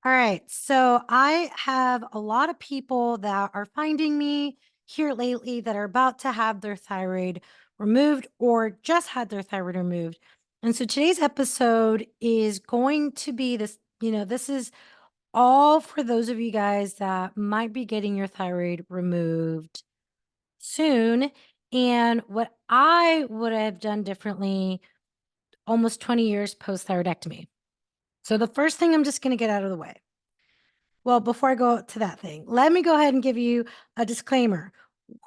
All right. So I have a lot of people that are finding me here lately that are about to have their thyroid removed or just had their thyroid removed. And so today's episode is going to be this is all for those of you guys that might be getting your thyroid removed soon. And what I would have done differently almost 20 years post thyroidectomy. So the first thing I'm just going to get out of the way. Well, before I go to that thing, let me go ahead and give you a disclaimer.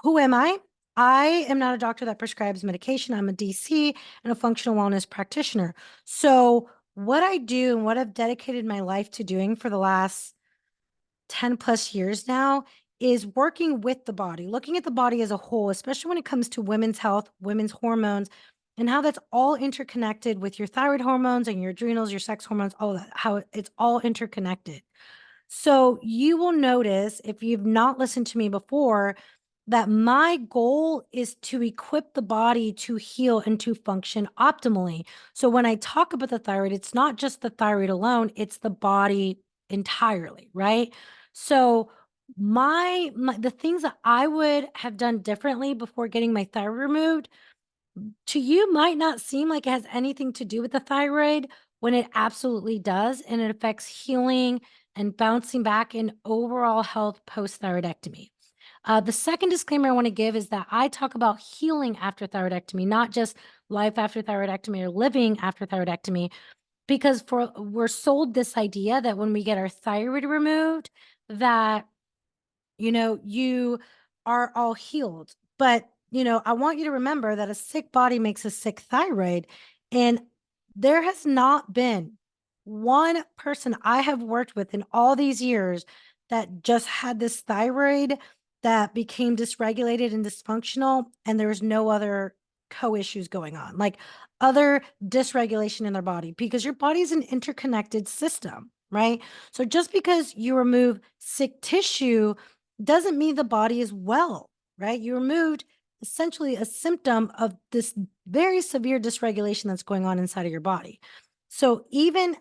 Who am I? I am not a doctor that prescribes medication. I'm a DC and a functional wellness practitioner. So, what I do and what I've dedicated my life to doing for the last 10 plus years now is working with the body, looking at the body as a whole, especially when it comes to women's health, women's hormones, and how that's all interconnected with your thyroid hormones and your adrenals, your sex hormones, all that, how it's all interconnected. So you will notice if you've not listened to me before that my goal is to equip the body to heal and to function optimally. So when I talk about the thyroid, it's not just the thyroid alone, it's the body entirely, right? So my the things that I would have done differently before getting my thyroid removed to you might not seem like it has anything to do with the thyroid when it absolutely does. And it affects healing and bouncing back in overall health post thyroidectomy. The second disclaimer I want to give is that I talk about healing after thyroidectomy, not just life after thyroidectomy or living after thyroidectomy, because we're sold this idea that when we get our thyroid removed, that you are all healed. But, I want you to remember that a sick body makes a sick thyroid. And there has not been one person I have worked with in all these years that just had this thyroid that became dysregulated and dysfunctional, and there was no other co-issues going on, like other dysregulation in their body, because your body is an interconnected system, right? So just because you remove sick tissue doesn't mean the body is well, right? You removed essentially a symptom of this very severe dysregulation that's going on inside of your body. So even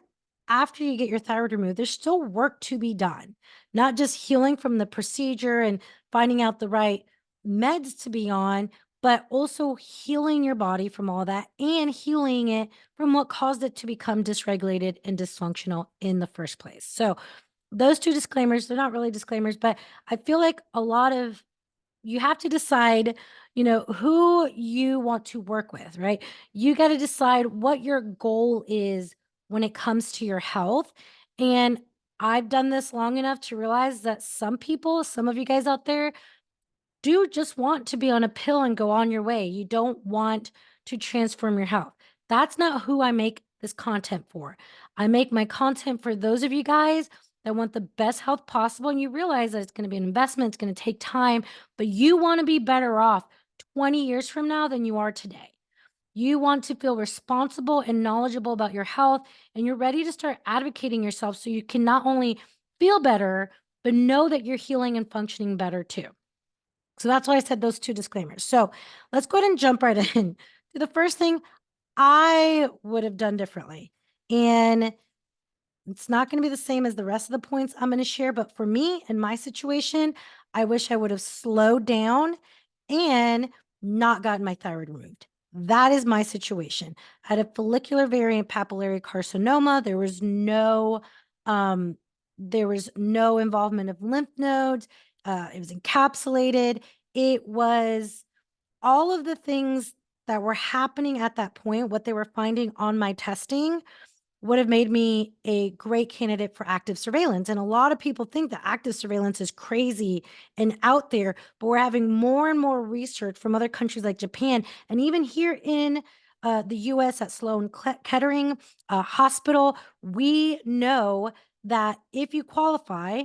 after you get your thyroid removed, there's still work to be done, not just healing from the procedure and finding out the right meds to be on, but also healing your body from all that and healing it from what caused it to become dysregulated and dysfunctional in the first place. So those two disclaimers, they're not really disclaimers, but I feel like a lot of you have to decide, who you want to work with, right? You got to decide what your goal is when it comes to your health. And I've done this long enough to realize that some people, some of you guys out there, do just want to be on a pill and go on your way. You don't want to transform your health. That's not who I make this content for. I make my content for those of you guys that want the best health possible. And you realize that it's going to be an investment, it's going to take time, but you want to be better off 20 years from now than you are today. You want to feel responsible and knowledgeable about your health, and you're ready to start advocating yourself so you can not only feel better, but know that you're healing and functioning better too. So that's why I said those two disclaimers. So let's go ahead and jump right in to the first thing I would have done differently. And it's not going to be the same as the rest of the points I'm going to share. But for me, in my situation, I wish I would have slowed down and not gotten my thyroid removed. That is my situation. I had a follicular variant papillary carcinoma. There was no involvement of lymph nodes. It was encapsulated. It was all of the things that were happening at that point, what they were finding on my testing would have made me a great candidate for active surveillance. And a lot of people think that active surveillance is crazy and out there, but we're having more and more research from other countries like Japan and even here in the US at Sloan Kettering Hospital. We know that if you qualify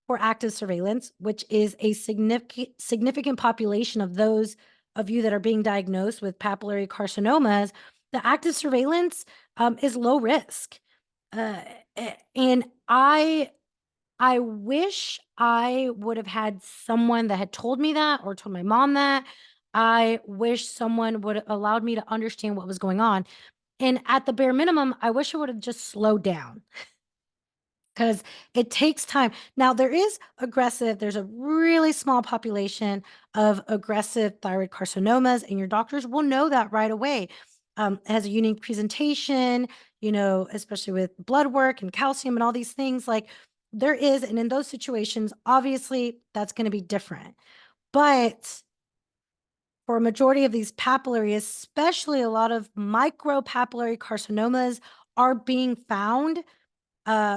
for active surveillance, which is a significant population of those of you that are being diagnosed with papillary carcinomas, the active surveillance is low risk. Uh, and I wish I would have had someone that had told me that or told my mom that. I wish someone would have allowed me to understand what was going on. And at the bare minimum, I wish I would have just slowed down. because it takes time. Now, there's a really small population of aggressive thyroid carcinomas, and your doctors will know that right away. It has a unique presentation, especially with blood work and calcium and all these things. Like there is, and in those situations, obviously that's going to be different. But for a majority of these papillary, especially a lot of micropapillary carcinomas, are being found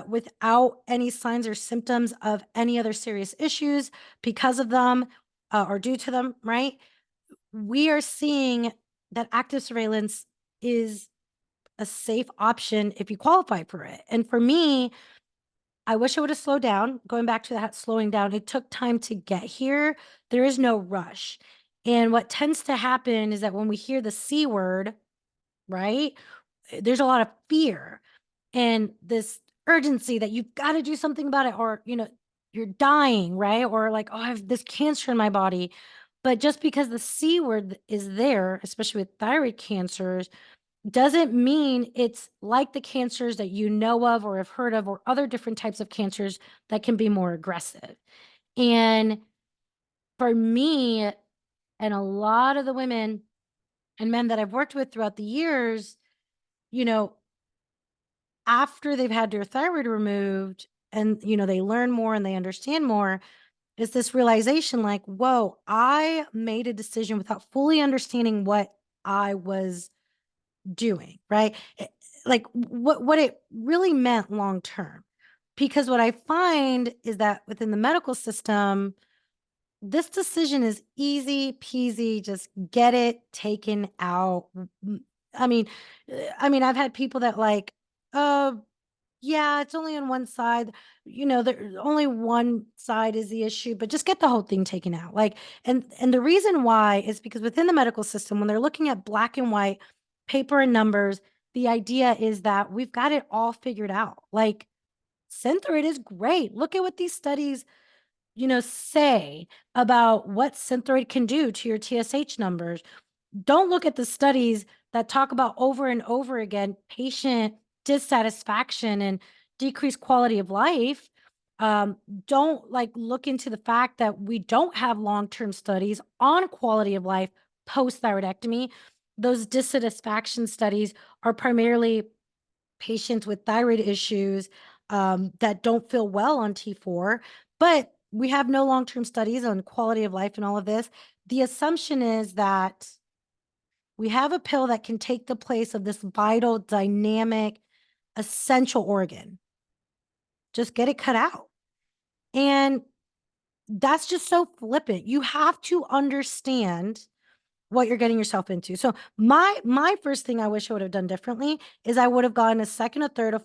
without any signs or symptoms of any other serious issues because of them or due to them, right? We are seeing that active surveillance is a safe option if you qualify for it. And for me, I wish I would have slowed down. Going back to that slowing down, it took time to get here. There is no rush. And what tends to happen is that when we hear the C word, right, there's a lot of fear and this urgency that you've got to do something about it, or, you're dying, right? Or like, oh, I have this cancer in my body. But just because the C word is there, especially with thyroid cancers, doesn't mean it's like the cancers that you know of or have heard of, or other different types of cancers that can be more aggressive. And for me, and a lot of the women and men that I've worked with throughout the years, you know, after they've had their thyroid removed and, they learn more and they understand more, is this realization like, whoa, I made a decision without fully understanding what I was doing, right? Like what it really meant long term. Because what I find is that within the medical system, this decision is easy peasy, just get it taken out. I mean, I've had people that like, uh, yeah, it's only on one side. There only one side is the issue, but just get the whole thing taken out. Like, and the reason why is because within the medical system, when they're looking at black and white, paper and numbers, the idea is that we've got it all figured out. Like, Synthroid is great. Look at what these studies say about what Synthroid can do to your TSH numbers. Don't look at the studies that talk about over and over again patient dissatisfaction and decreased quality of life. Um, don't like look into the fact that we don't have long-term studies on quality of life post-thyroidectomy. Those dissatisfaction studies are primarily patients with thyroid issues that don't feel well on T4, but we have no long-term studies on quality of life and all of this. The assumption is that we have a pill that can take the place of this vital, dynamic, essential organ. Just get it cut out. And that's just so flippant. You have to understand what you're getting yourself into. So my first thing I wish I would have done differently is I would have gotten a second, a third, a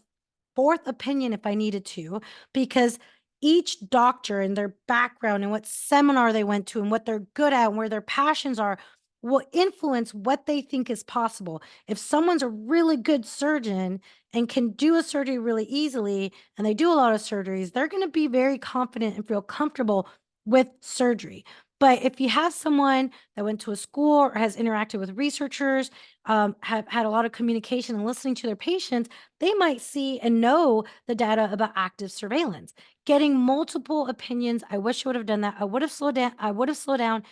fourth opinion if I needed to, because each doctor and their background and what seminar they went to and what they're good at and where their passions are will influence what they think is possible. If someone's a really good surgeon and can do a surgery really easily, and they do a lot of surgeries, they're going to be very confident and feel comfortable with surgery. But if you have someone that went to a school or has interacted with researchers, have had a lot of communication and listening to their patients, they might see and know the data about active surveillance. Getting multiple opinions, I wish I would have done that. I would have slowed down. I would have slowed down,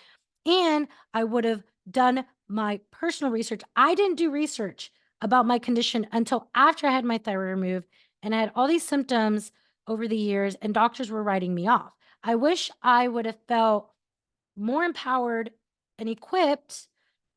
and I would have done my personal research. I didn't do research about my condition until after I had my thyroid removed, and I had all these symptoms over the years, and doctors were writing me off. I wish I would have felt more empowered and equipped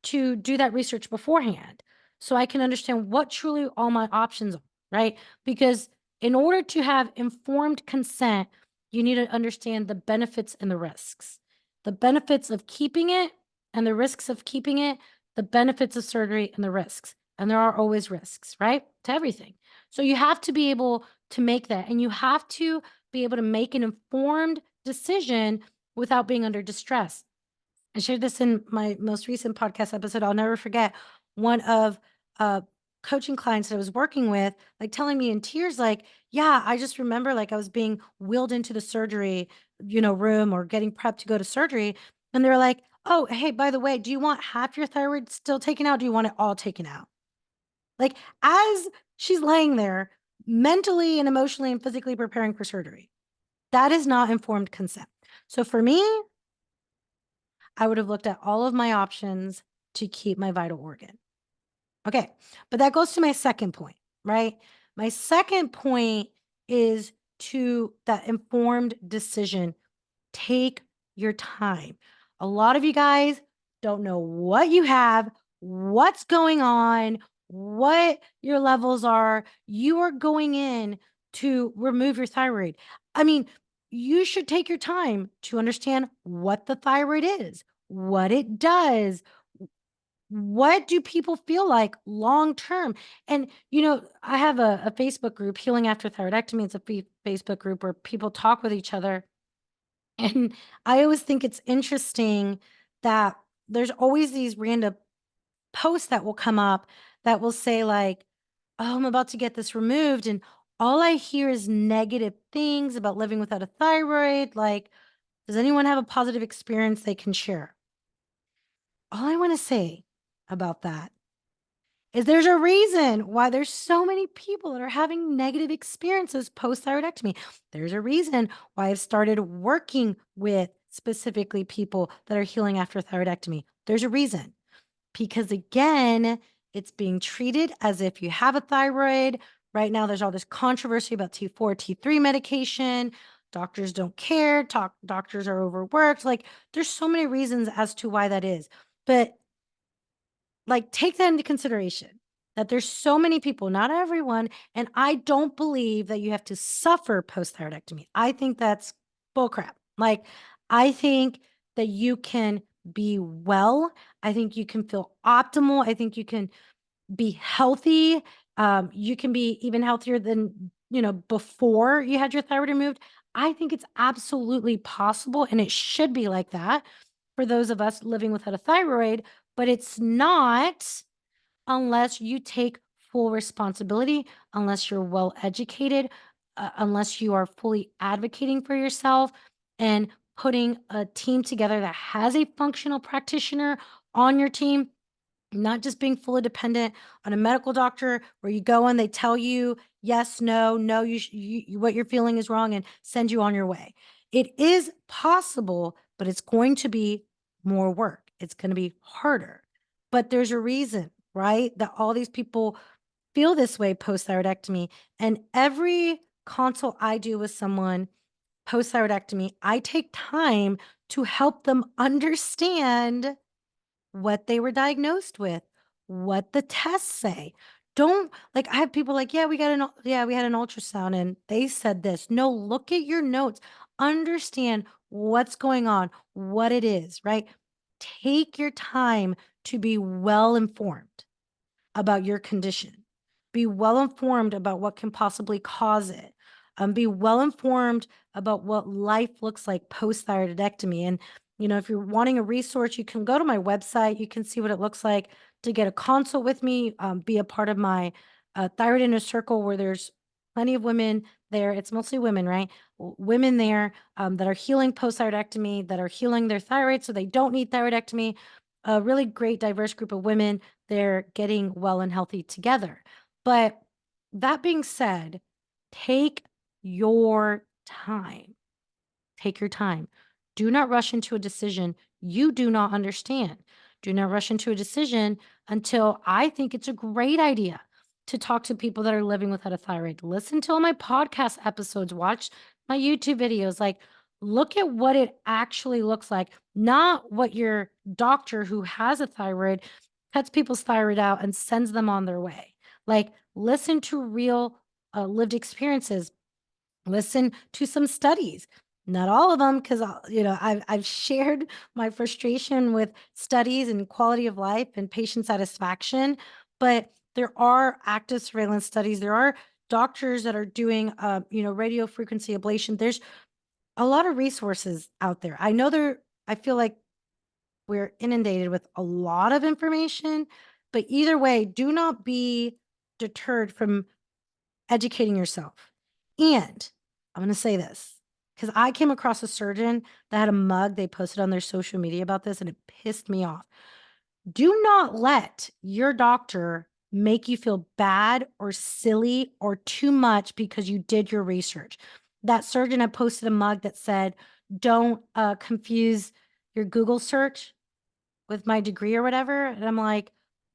to do that research beforehand so I can understand what truly all my options are, right? Because in order to have informed consent, you need to understand the benefits and the risks. The benefits of keeping it and the risks of keeping it, the benefits of surgery and the risks. And there are always risks, right? To everything. So you have to be able to make that, and you have to be able to make an informed decision without being under distress. I shared this in my most recent podcast episode. I'll never forget one of coaching clients that I was working with, like telling me in tears, like, yeah, I just remember like I was being wheeled into the surgery, room or getting prepped to go to surgery. And they're like, oh, hey, by the way, do you want half your thyroid still taken out? Do you want it all taken out? Like, as she's laying there mentally and emotionally and physically preparing for surgery. That is not informed consent. So for me, I would have looked at all of my options to keep my vital organ. Okay. But that goes to my second point, right? My second point is to that informed decision. Take your time. A lot of you guys don't know what you have, what's going on, what your levels are. You are going in to remove your thyroid. I mean, you should take your time to understand what the thyroid is, what it does, what do people feel like long term? And, I have a Facebook group, Healing After Thyroidectomy. It's a Facebook group where people talk with each other. And I always think it's interesting that there's always these random posts that will come up that will say, like, oh, I'm about to get this removed. And all I hear is negative things about living without a thyroid. Like, does anyone have a positive experience they can share? All I want to say about that is there's a reason why there's so many people that are having negative experiences post thyroidectomy. There's a reason why I've started working with specifically people that are healing after thyroidectomy. There's a reason because, again, it's being treated as if you have a thyroid. Right now, there's all this controversy about T4, T3 medication. Doctors don't care. Doctors are overworked. Like, there's so many reasons as to why that is. But like, take that into consideration that there's so many people, not everyone, and I don't believe that you have to suffer post-thyroidectomy. I think that's bullcrap. Like, I think that you can be well. I think you can feel optimal. I think you can be healthy. You can be even healthier than, before you had your thyroid removed. I think it's absolutely possible, and it should be like that for those of us living without a thyroid, but it's not unless you take full responsibility, unless you're well educated, unless you are fully advocating for yourself and putting a team together that has a functional practitioner on your team, not just being fully dependent on a medical doctor where you go and they tell you yes, no, no, what you're feeling is wrong and send you on your way. It is possible, but it's going to be more work. It's going to be harder. But there's a reason, right? That all these people feel this way post thyroidectomy. And every consult I do with someone post thyroidectomy, I take time to help them understand what they were diagnosed with, what the tests say. Don't like I have people like, yeah, we had an ultrasound and they said this. No, look at your notes. Understand what's going on, what it is, right? Take your time to be well informed about your condition. Be well informed about what can possibly cause it. Be well informed about what life looks like post thyroidectomy. And, if you're wanting a resource, you can go to my website. You can see what it looks like to get a consult with me, be a part of my Thyroid Inner Circle where there's plenty of women there. It's mostly women, right? Women there that are healing post thyroidectomy, that are healing their thyroid so they don't need thyroidectomy. A really great, diverse group of women. They're getting well and healthy together. But that being said, take your time. Take your time. Do not rush into a decision you do not understand. Do not rush into a decision until I think it's a great idea to talk to people that are living without a thyroid. Listen to all my podcast episodes, watch my YouTube videos. Like, look at what it actually looks like, not what your doctor who has a thyroid cuts people's thyroid out and sends them on their way. Like, listen to real lived experiences. Listen to some studies, not all of them, because I've shared my frustration with studies and quality of life and patient satisfaction, but there are active surveillance studies. There are doctors that are doing, radio frequency ablation. There's a lot of resources out there. I feel like we're inundated with a lot of information, but either way, do not be deterred from educating yourself. And I'm going to say this because I came across a surgeon that had a mug they posted on their social media about this and it pissed me off. Do not let your doctor make you feel bad or silly or too much because you did your research. That surgeon had posted a mug that said, don't confuse your Google search with my degree or whatever. And I'm like,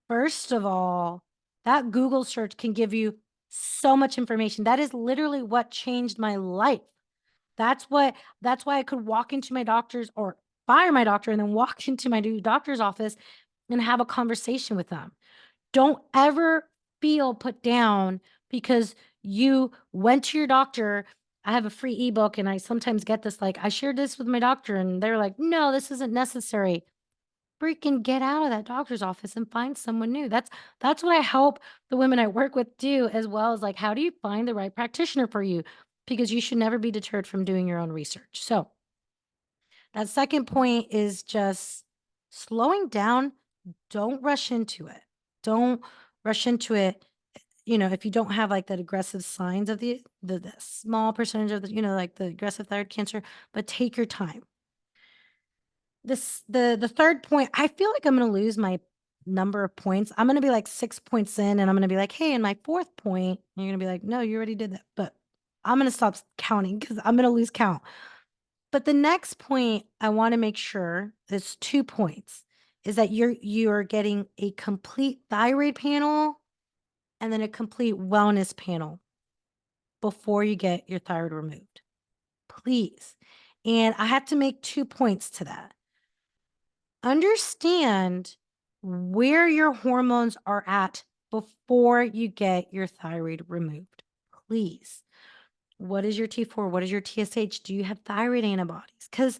first of all, that Google search can give you so much information. That is literally what changed my life. That's what that's why I could walk into my doctor's or fire my doctor and then walk into my new doctor's office and have a conversation with them. Don't ever feel put down because you went to your doctor. I have a free ebook and I sometimes get this like, I shared this with my doctor and they're like, no, this isn't necessary. Freaking get out of that doctor's office and find someone new. That's what I help the women I work with do, as well as like, how do you find the right practitioner for you? Because you should never be deterred from doing your own research. So that second point is just slowing down. Don't rush into it. Don't rush into it. If you don't have like that aggressive signs of the small percentage of like the aggressive thyroid cancer, but take your time. The third point, I feel like I'm gonna lose my number of points. I'm gonna be like 6 points in, and I'm gonna be like, hey, in my fourth point, and you're gonna be like, no, you already did that. But I'm gonna stop counting because I'm gonna lose count. But the next point I want to make sure is 2 points is that you're getting a complete thyroid panel and then a complete wellness panel before you get your thyroid removed. Please. And I have to make 2 points to that. Understand where your hormones are at before you get your thyroid removed. Please. What is your T4? What is your TSH? Do you have thyroid antibodies? Because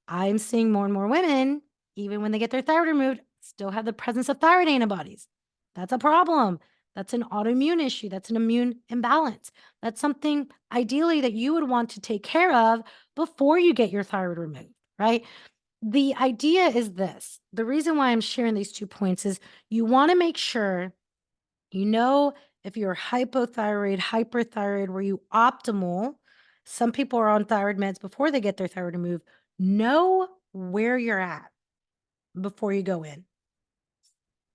I'm seeing more and more women, even when they get their thyroid removed, still have the presence of thyroid antibodies. That's a problem. That's an autoimmune issue. That's an immune imbalance. That's something ideally that you would want to take care of before you get your thyroid removed, right? The idea is this. The reason why I'm sharing these 2 points is you want to make sure you know if you're hypothyroid, hyperthyroid, were you optimal? Some people are on thyroid meds before they get their thyroid removed. Know where you're at before you go in.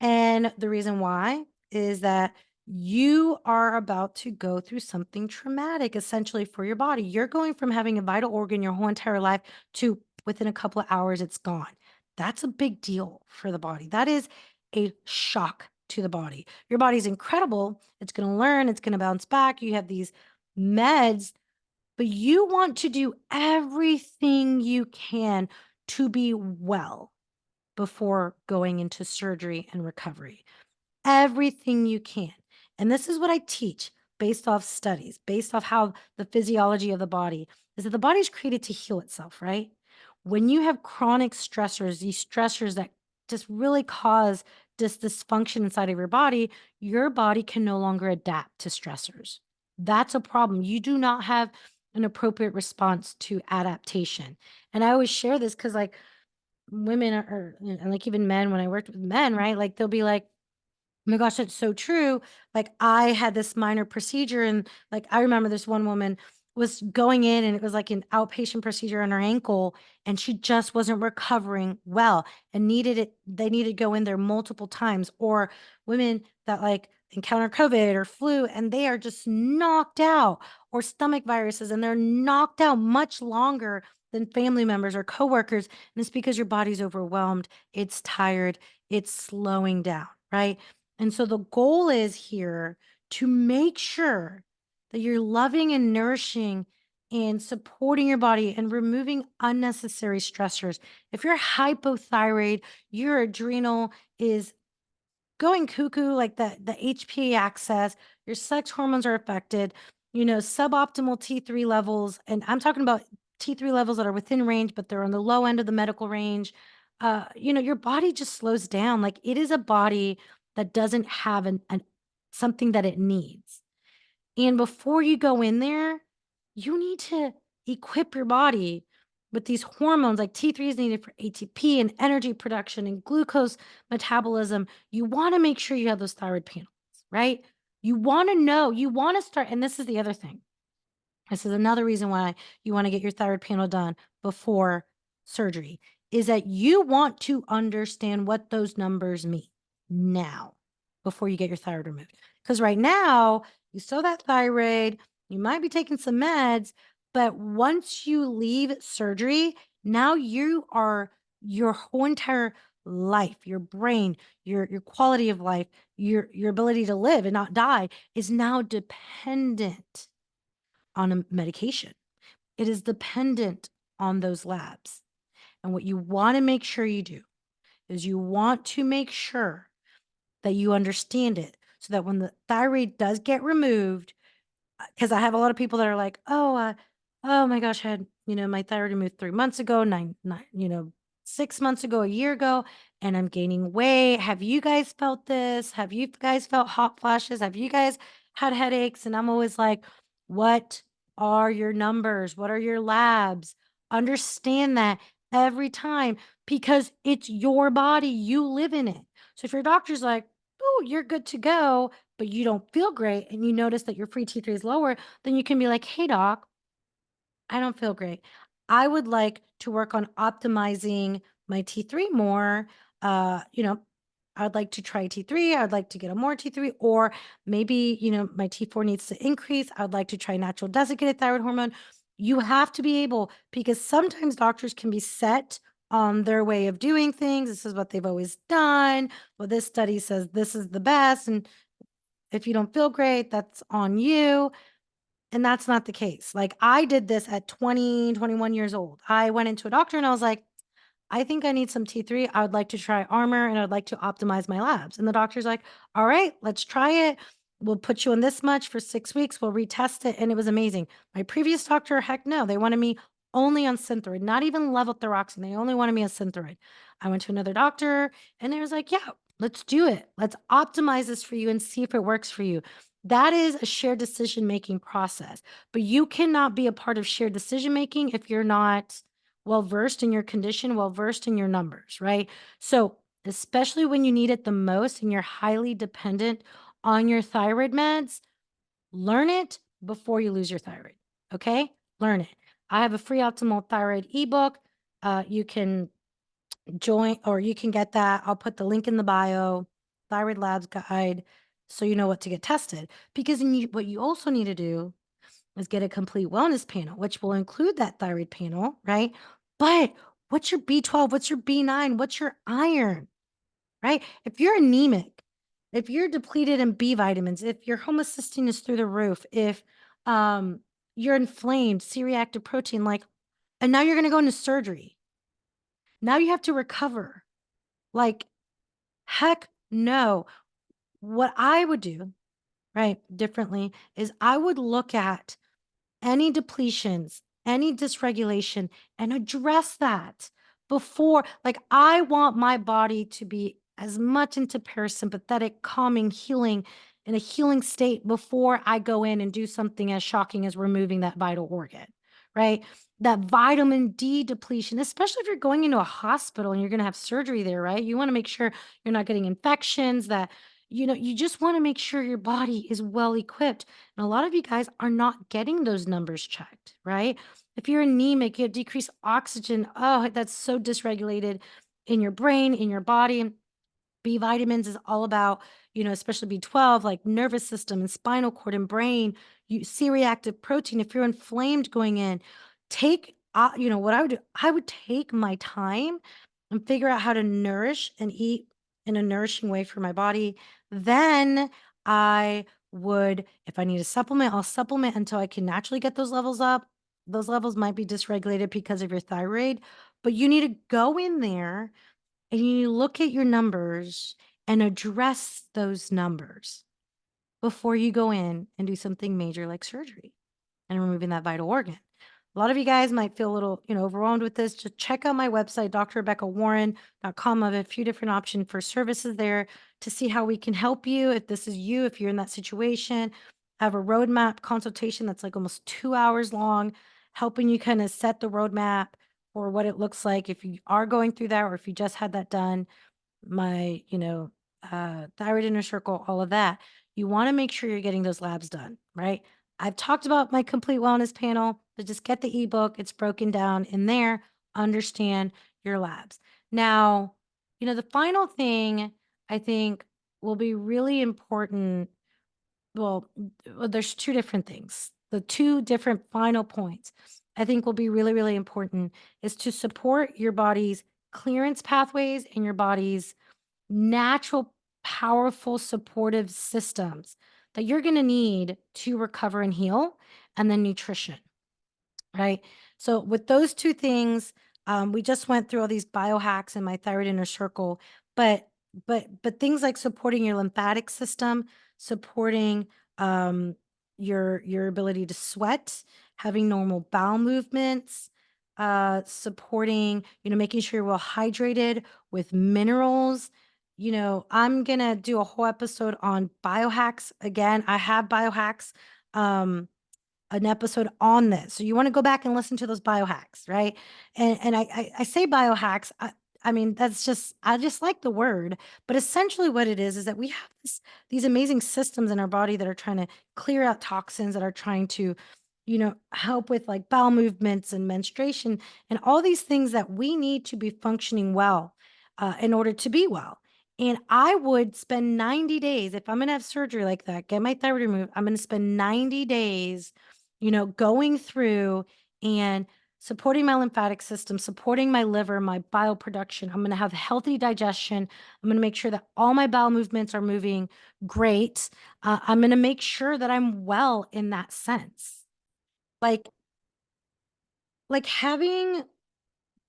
And the reason why is that you are about to go through something traumatic, essentially, for your body. You're going from having a vital organ your whole entire life to within a couple of hours, it's gone. That's a big deal for the body. That is a shock to the body. Your body's incredible. It's going to learn, it's going to bounce back. You have these meds, but you want to do everything you can to be well before going into surgery and recovery. Everything you can. And this is what I teach based off studies, based off how the physiology of the body is that the body's created to heal itself, right? When you have chronic stressors, these stressors that just really cause this dysfunction inside of your body can no longer adapt to stressors. That's a problem. You do not have an appropriate response to adaptation. And I always share this because, like, women and like even men, when I worked with men, right? Like they'll be like, oh my gosh, that's so true. Like I had this minor procedure and like I remember this one woman was going in and it was like an outpatient procedure on her ankle and she just wasn't recovering well and they needed to go in there multiple times, or women that like encounter COVID or flu and they are just knocked out, or stomach viruses and they're knocked out much longer than family members or coworkers. And it's because your body's overwhelmed, it's tired, it's slowing down, right? And so the goal is here to make sure that you're loving and nourishing and supporting your body and removing unnecessary stressors. If you're hypothyroid, your adrenal is going cuckoo, like the HPA axis, your sex hormones are affected, suboptimal T3 levels. And I'm talking about T3 levels that are within range, but they're on the low end of the medical range. Your body just slows down. Like it is a body that doesn't have an something that it needs. And before you go in there, you need to equip your body with these hormones. Like T3 is needed for ATP and energy production and glucose metabolism. You want to make sure you have those thyroid panels, right? You want to know, you want to start. And this is the other thing. This is another reason why you want to get your thyroid panel done before surgery, is that you want to understand what those numbers mean now. before you get your thyroid removed. Because right now, you still that thyroid, you might be taking some meds, but once you leave surgery, now your whole entire life, your brain, your quality of life, your ability to live and not die is now dependent on a medication. It is dependent on those labs. And what you want to make sure you do is you want to make sure that you understand it so that when the thyroid does get removed, because I have a lot of people that are like, oh my gosh, I had, my thyroid removed 3 months ago, 6 months ago, a year ago, and I'm gaining weight. Have you guys felt this? Have you guys felt hot flashes? Have you guys had headaches? And I'm always like, what are your numbers? What are your labs? Understand that every time because it's your body. You live in it. So if your doctor's like, oh, you're good to go, but you don't feel great and you notice that your free T3 is lower, then you can be like, hey, doc, I don't feel great. I would like to work on optimizing my T3 more. I'd like to try T3. I'd like to get a more T3, or maybe, my T4 needs to increase. I'd like to try natural desiccated thyroid hormone. You have to be able, because sometimes doctors can be set on their way of doing things. This is what they've always done. Well, this study says this is the best. And if you don't feel great, that's on you. And that's not the case. Like I did this at 20, 21 years old. I went into a doctor and I was like, I think I need some T3. I would like to try Armor and I'd like to optimize my labs. And the doctor's like, all right, let's try it. We'll put you on this much for 6 weeks. We'll retest it. And it was amazing. My previous doctor, heck no, they wanted me only on Synthroid, not even levothyroxine. They only wanted me on Synthroid. I went to another doctor and they was like, yeah, let's do it. Let's optimize this for you and see if it works for you. That is a shared decision-making process, but you cannot be a part of shared decision-making if you're not well versed in your condition, well versed in your numbers, right? So, especially when you need it the most and you're highly dependent on your thyroid meds, learn it before you lose your thyroid. Okay? Learn it. I have a free optimal thyroid ebook. You can join or you can get that. I'll put the link in the bio, thyroid labs guide, so you know what to get tested. Because what you also need to do is get a complete wellness panel, which will include that thyroid panel, right? But what's your B12? What's your B9? What's your iron, right? If you're anemic, if you're depleted in B vitamins, if your homocysteine is through the roof, if you're inflamed, C-reactive protein, and now you're going to go into surgery. Now you have to recover. Like, heck no. What I would do, right, differently is I would look at any depletions, any dysregulation, and address that before. Like, I want my body to be as much into parasympathetic, calming, healing in a healing state before I go in and do something as shocking as removing that vital organ, right? That vitamin D depletion, especially if you're going into a hospital and you're going to have surgery there, right? You want to make sure you're not getting infections, that, you just want to make sure your body is well equipped. And a lot of you guys are not getting those numbers checked, right? If you're anemic, you have decreased oxygen. Oh, that's so dysregulated in your brain, in your body. B vitamins is all about, especially B12, like nervous system and spinal cord and brain. You C-reactive protein. If you're inflamed going in, what I would do, I would take my time and figure out how to nourish and eat in a nourishing way for my body. Then I would, if I need a supplement, I'll supplement until I can naturally get those levels up. Those levels might be dysregulated because of your thyroid, but you need to go in there and you look at your numbers and address those numbers before you go in and do something major like surgery and removing that vital organ. A lot of you guys might feel a little, overwhelmed with this. Just check out my website, drrebeccawarren.com. I have a few different options for services there to see how we can help you. If this is you, if you're in that situation, I have a roadmap consultation that's like almost 2 hours long, helping you kind of set the roadmap for what it looks like if you are going through that or if you just had that done. My, thyroid inner circle, all of that. You want to make sure you're getting those labs done, right? I've talked about my complete wellness panel, but just get the ebook. It's broken down in there. Understand your labs. Now, the final thing I think will be really important. Well, there's two different things. The two different final points I think will be really, really important is to support your body's clearance pathways and your body's natural, powerful, supportive systems that you're going to need to recover and heal, and then nutrition. Right. So with those two things, we just went through all these biohacks in my thyroid inner circle, but but things like supporting your lymphatic system, supporting um, your ability to sweat, having normal bowel movements, supporting making sure you're well hydrated with minerals. I'm gonna do a whole episode on biohacks. Again, I have biohacks. An episode on this. So you want to go back and listen to those biohacks, right? And I say biohacks. I mean, I just like the word, but essentially what it is that we have these amazing systems in our body that are trying to clear out toxins, that are trying to, help with like bowel movements and menstruation and all these things that we need to be functioning well in order to be well. And I would spend 90 days if I'm going to have surgery like that, get my thyroid removed. I'm going to spend 90 days going through and supporting my lymphatic system, supporting my liver, my bile production. I'm going to have healthy digestion. I'm going to make sure that all my bowel movements are moving great. I'm going to make sure that I'm well in that sense. Like, like having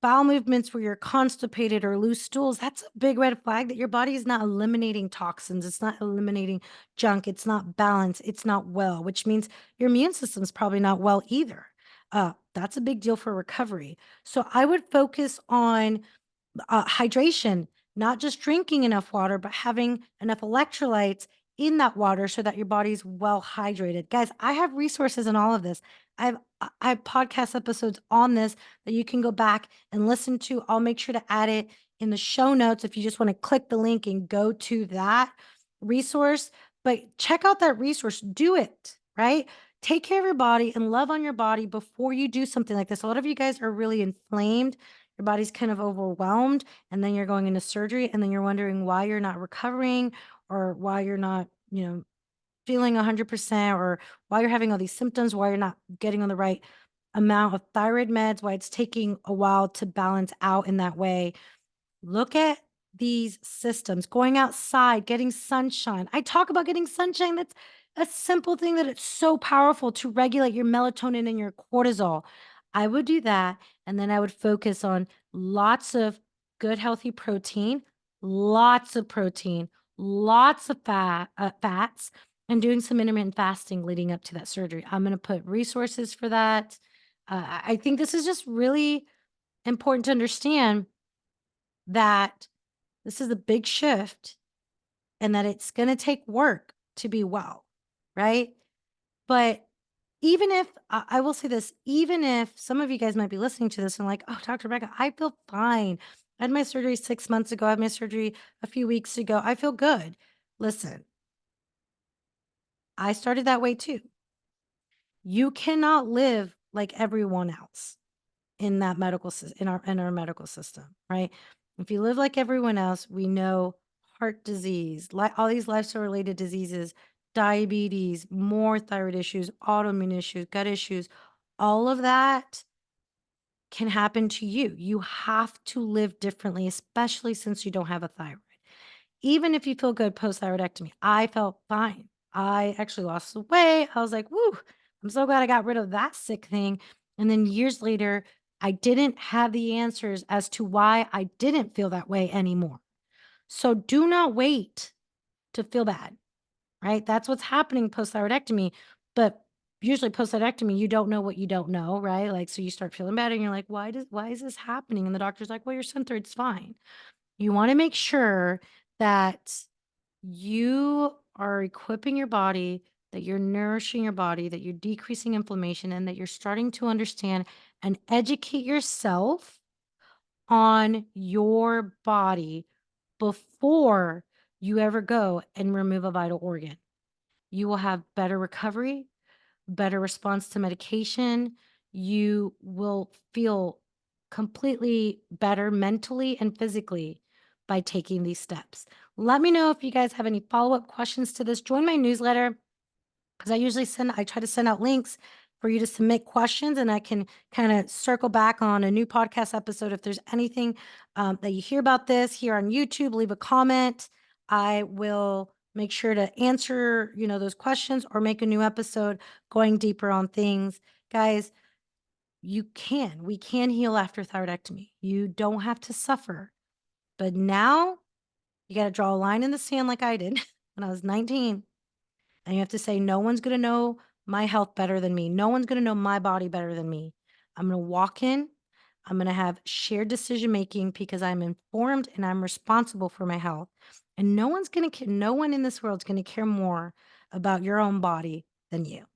bowel movements where you're constipated or loose stools, that's a big red flag that your body is not eliminating toxins. It's not eliminating junk. It's not balanced. It's not well, which means your immune system is probably not well either. That's a big deal for recovery. So I would focus on hydration, not just drinking enough water, but having enough electrolytes in that water so that your body's well hydrated. Guys, I have resources in all of this. I have podcast episodes on this that you can go back and listen to. I'll make sure to add it in the show notes if you just want to click the link and go to that resource. But check out that resource. Do it, right? Take care of your body and love on your body before you do something like this. A lot of you guys are really inflamed. Your body's kind of overwhelmed, and then you're going into surgery, and then you're wondering why you're not recovering or why you're not, feeling 100% or why you're having all these symptoms, why you're not getting on the right amount of thyroid meds, why it's taking a while to balance out in that way. Look at these systems, going outside, getting sunshine. I talk about getting sunshine. That's a simple thing that it's so powerful to regulate your melatonin and your cortisol. I would do that. And then I would focus on lots of good, healthy protein, lots of fats, and doing some intermittent fasting leading up to that surgery. I'm going to put resources for that. I think this is just really important to understand that this is a big shift and that it's going to take work to be well, right? But even if I will say this, even if some of you guys might be listening to this and like, oh, Dr. Rebecca, I feel fine. I had my surgery 6 months ago. I had my surgery a few weeks ago. I feel good. Listen, I started that way too. You cannot live like everyone else in that in our medical system, right? If you live like everyone else, we know heart disease, like all these lifestyle related diseases, diabetes, more thyroid issues, autoimmune issues, gut issues, all of that can happen to you. You have to live differently, especially since you don't have a thyroid. Even if you feel good post-thyroidectomy, I felt fine. I actually lost the weight. I was like, "Woo, I'm so glad I got rid of that sick thing." And then years later, I didn't have the answers as to why I didn't feel that way anymore. So do not wait to feel bad, right? That's what's happening post-thyroidectomy. But usually post-thyroidectomy, you don't know what you don't know, right? Like, so you start feeling bad and you're like, why is this happening? And the doctor's like, well, your synthroid's fine. You want to make sure that you are equipping your body, that you're nourishing your body, that you're decreasing inflammation, and that you're starting to understand and educate yourself on your body before you ever go and remove a vital organ. You will have better recovery, better response to medication. You will feel completely better mentally and physically by taking these steps. Let me know if you guys have any follow-up questions to this. Join my newsletter because I try to send out links for you to submit questions, and I can kind of circle back on a new podcast episode. If there's anything that you hear about this here on YouTube, leave a comment. I will make sure to answer, those questions or make a new episode going deeper on things. Guys, we can heal after thyroidectomy. You don't have to suffer. But now you got to draw a line in the sand like I did when I was 19. And you have to say, no one's going to know my health better than me. No one's going to know my body better than me. I'm going to walk in. I'm going to have shared decision making because I'm informed and I'm responsible for my health. And no one in this world is going to care more about your own body than you.